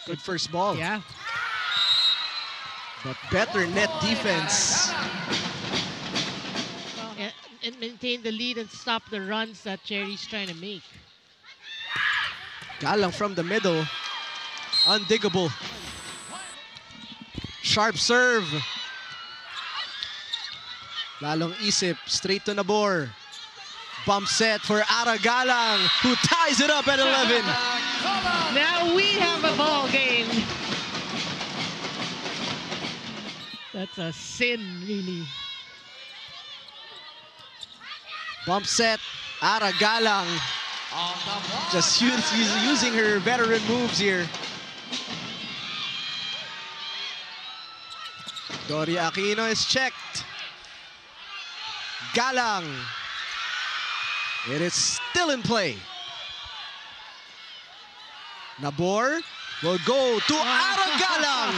Good first ball. Yeah. But better net defense. And maintain the lead and stop the runs that Cherry's trying to make. Galang from the middle. Undiggable. Sharp serve. Lalong isip. Straight to Nabor. Bump set for Ara Galang, who ties it up at 11. Now we have a ball game. That's a sin, really. Bump set. Ara Galang. Just using her veteran moves here. Doria Aquino is checked. Galang. It is still in play. Nabor will go to Ara Galang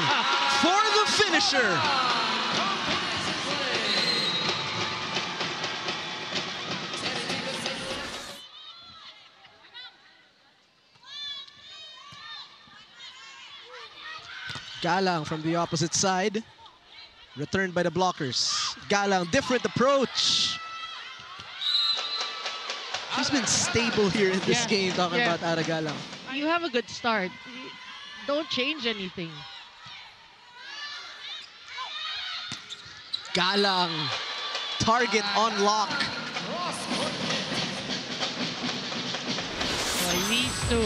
for the finisher. Galang from the opposite side. Returned by the blockers. Galang, different approach. She's been stable here in this game, talking about Ara Galang. You have a good start. Don't change anything. Galang, target on lock. Well, he needs to.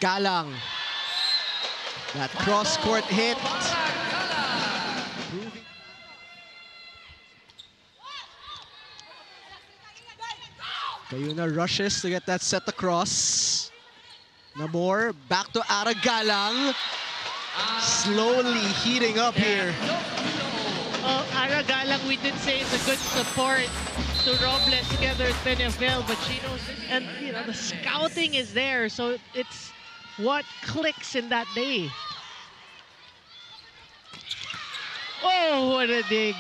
Galang. That cross-court hit. Cayuna rushes to get that set across. Nabor, back to Ara Galang. Slowly heating up here. Well, Ara Galang, we did say, is a good support to Robles together with Peñafiel, but she knows, and you know, the scouting is there, so it's what clicks in that day. Oh, what a dig.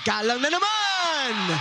Galang na naman!